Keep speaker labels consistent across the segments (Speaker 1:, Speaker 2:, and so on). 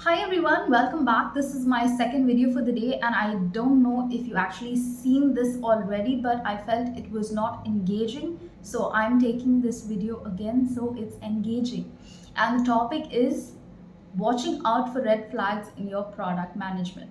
Speaker 1: Hi everyone, welcome back. This is my second video for the day, and I don't know if you actually seen this already, but I felt it was not engaging. So I'm taking this video again so it's engaging. And the topic is watching out for red flags in your product management.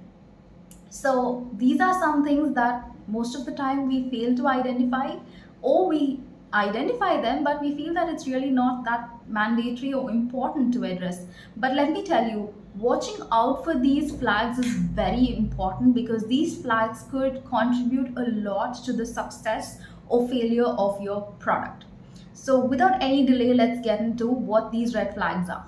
Speaker 1: So these are some things that most of the time we fail to identify, or we identify them, but we feel that it's really not that mandatory or important to address. But let me tell you, watching out for these flags is very important because these flags could contribute a lot to the success or failure of your product. So without any delay, let's get into what these red flags are.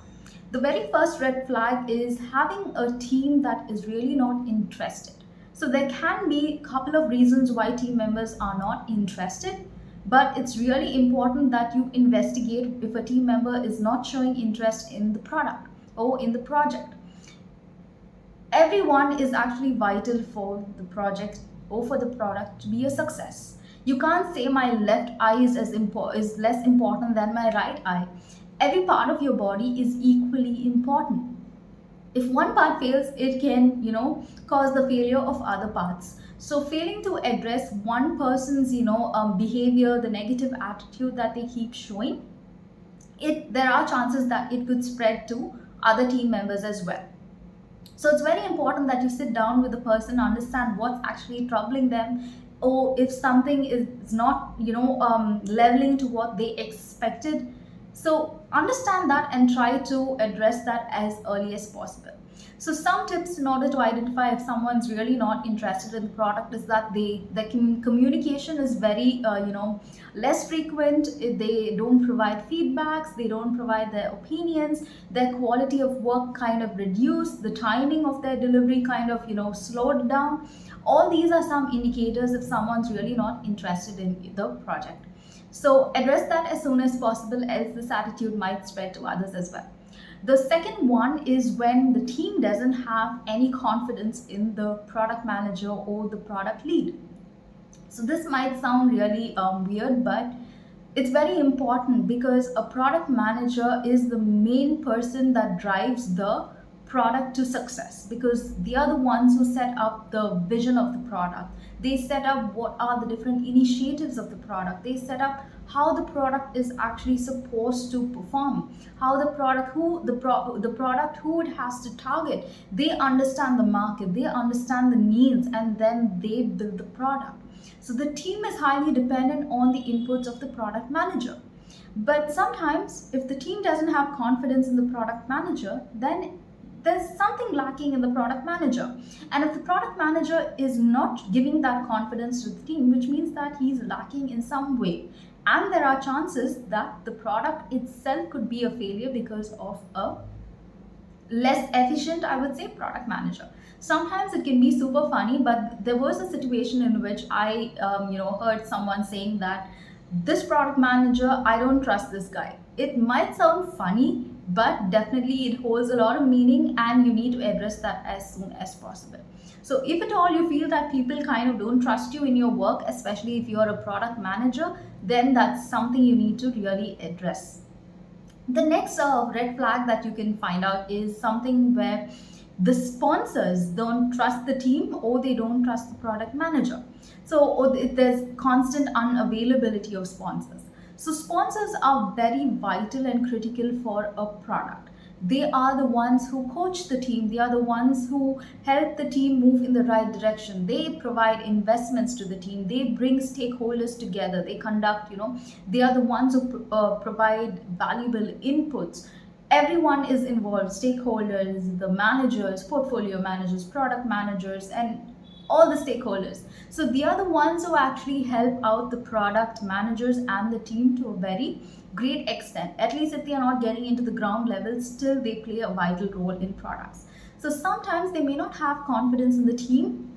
Speaker 1: The very first red flag is having a team that is really not interested. So there can be a couple of reasons why team members are not interested, but it's really important that you investigate if a team member is not showing interest in the product or in the project. Everyone is actually vital for the project or for the product to be a success. You can't say my left eye is less important than my right eye. Every part of your body is equally important. If one part fails, it can cause the failure of other parts. So failing to address one person's behavior, the negative attitude that they keep showing, there are chances that it could spread to other team members as well. So it's very important that you sit down with the person, understand what's actually troubling them, or if something is not, leveling to what they expected. So understand that and try to address that as early as possible. So some tips in order to identify if someone's really not interested in the product is that communication is very, less frequent. They don't provide feedbacks, they don't provide their opinions, their quality of work kind of reduced, the timing of their delivery kind of slowed down. All these are some indicators if someone's really not interested in the project. So address that as soon as possible, else this attitude might spread to others as well. The second one is when the team doesn't have any confidence in the product manager or the product lead. So this might sound really weird, but it's very important because a product manager is the main person that drives the product to success, because they are the ones who set up the vision of the product. They set up what are the different initiatives of the product. They set up how the product is actually supposed to perform, how the product the product who it has to target. They understand the market, they understand the needs, and then they build the product. So the team is highly dependent on the inputs of the product manager. But sometimes, if the team doesn't have confidence in the product manager, then there's something lacking in the product manager. And if the product manager is not giving that confidence to the team, which means that he's lacking in some way. And there are chances that the product itself could be a failure because of a less efficient, I would say, product manager. Sometimes it can be super funny, but there was a situation in which I heard someone saying that this product manager, I don't trust this guy. It might sound funny, but definitely it holds a lot of meaning, and you need to address that as soon as possible. So if at all you feel that people kind of don't trust you in your work, especially if you're a product manager, then that's something you need to really address. The next red flag that you can find out is something where the sponsors don't trust the team, or they don't trust the product manager. So or there's constant unavailability of sponsors. So sponsors are very vital and critical for a product. They are the ones who coach the team, they are the ones who help the team move in the right direction. They provide investments to the team, they bring stakeholders together, they conduct, they are the ones who provide valuable inputs. Everyone is involved: stakeholders, the managers, portfolio managers, product managers, and all the stakeholders. So they are the ones who actually help out the product managers and the team to a very great extent. At least if they are not getting into the ground level, still they play a vital role in products. So sometimes they may not have confidence in the team,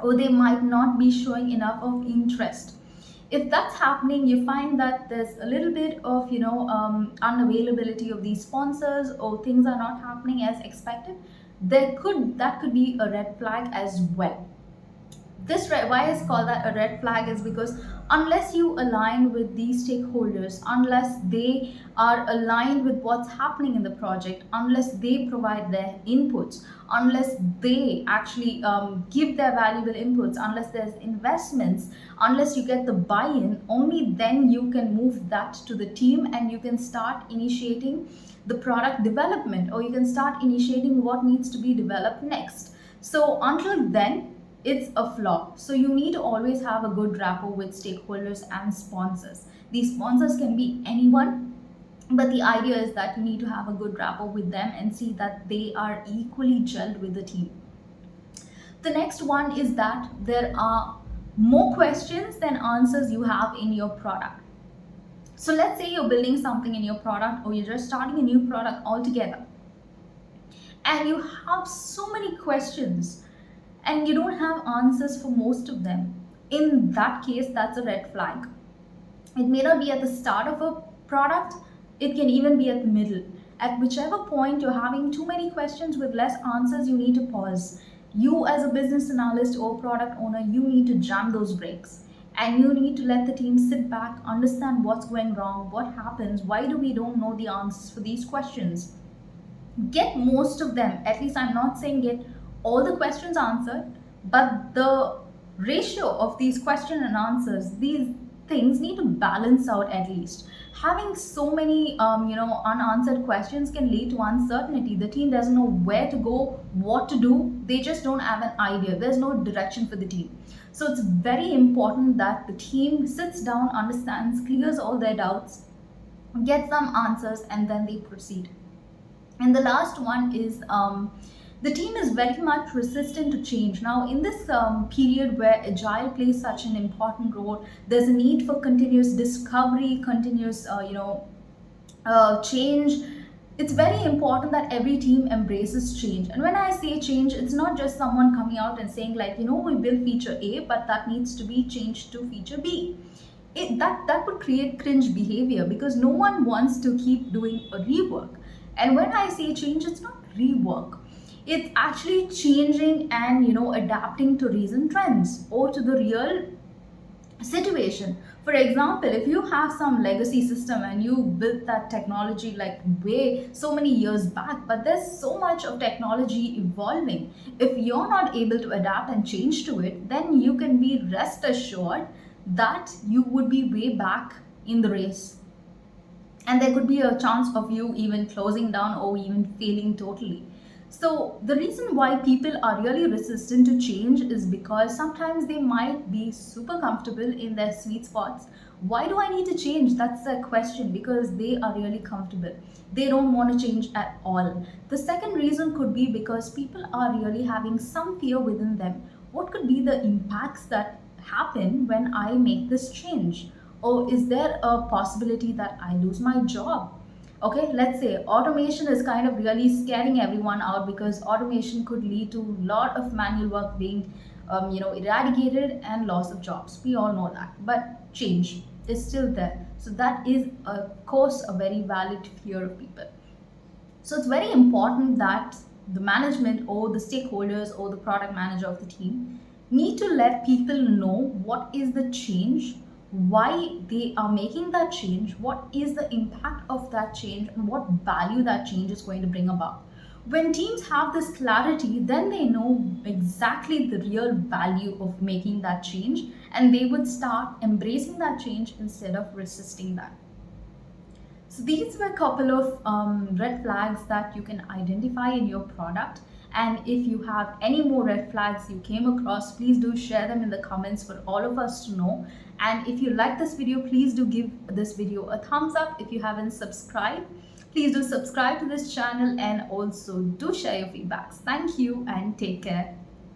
Speaker 1: or they might not be showing enough of interest. If that's happening, you find that there's a little bit of unavailability of these sponsors, or things are not happening as expected, that could be a red flag as well. Why is called that a red flag is because unless you align with these stakeholders, unless they are aligned with what's happening in the project, unless they provide their inputs, unless they actually give their valuable inputs, unless there's investments, unless you get the buy-in, only then you can move that to the team and you can start initiating the product development, or you can start initiating what needs to be developed next. So until then, it's a flop. So you need to always have a good rapport with stakeholders and sponsors. These sponsors can be anyone, but the idea is that you need to have a good rapport with them and see that they are equally gelled with the team. The next one is that there are more questions than answers you have in your product. So let's say you're building something in your product, or you're just starting a new product altogether, and you have so many questions and you don't have answers for most of them. In that case, that's a red flag. It may not be at the start of a product, it can even be at the middle. At whichever point you're having too many questions with less answers, you need to pause. You, as a business analyst or product owner, you need to jam those brakes. And you need to let the team sit back, understand what's going wrong, what happens, why do we don't know the answers for these questions. Get most of them, at least I'm not saying get all the questions answered, but the ratio of these question and answers, these things need to balance out at least. Having so many unanswered questions can lead to uncertainty. The team doesn't know where to go, what to do. They just don't have an idea. There's no direction for the team. So it's very important that the team sits down, understands, clears all their doubts, gets some answers, and then they proceed. And the last one is the team is very much resistant to change. Now, in this period where agile plays such an important role, there's a need for continuous discovery, continuous, change. It's very important that every team embraces change. And when I say change, it's not just someone coming out and saying like, we built feature A, but that needs to be changed to feature B. That would create cringe behavior, because no one wants to keep doing a rework. And when I say change, it's not rework. It's actually changing and adapting to recent trends or to the real situation. For example, if you have some legacy system and you built that technology like way so many years back, but there's so much of technology evolving. If you're not able to adapt and change to it, then you can be rest assured that you would be way back in the race. And there could be a chance of you even closing down or even failing totally. So the reason why people are really resistant to change is because sometimes they might be super comfortable in their sweet spots. Why do I need to change? That's the question, because they are really comfortable. They don't want to change at all. The second reason could be because people are really having some fear within them. What could be the impacts that happen when I make this change? Or is there a possibility that I lose my job? Okay, let's say automation is kind of really scaring everyone out, because automation could lead to a lot of manual work being eradicated and loss of jobs. We all know that, but change is still there. So that is of course a very valid fear of people. So it's very important that the management or the stakeholders or the product manager of the team need to let people know what is the change, why they are making that change, what is the impact of that change, and what value that change is going to bring about. When teams have this clarity, then they know exactly the real value of making that change, and they would start embracing that change instead of resisting that. So these were a couple of red flags that you can identify in your product. And if you have any more red flags you came across, please do share them in the comments for all of us to know. And if you like this video, please do give this video a thumbs up. If you haven't subscribed, please do subscribe to this channel, and also do share your feedbacks. Thank you and take care.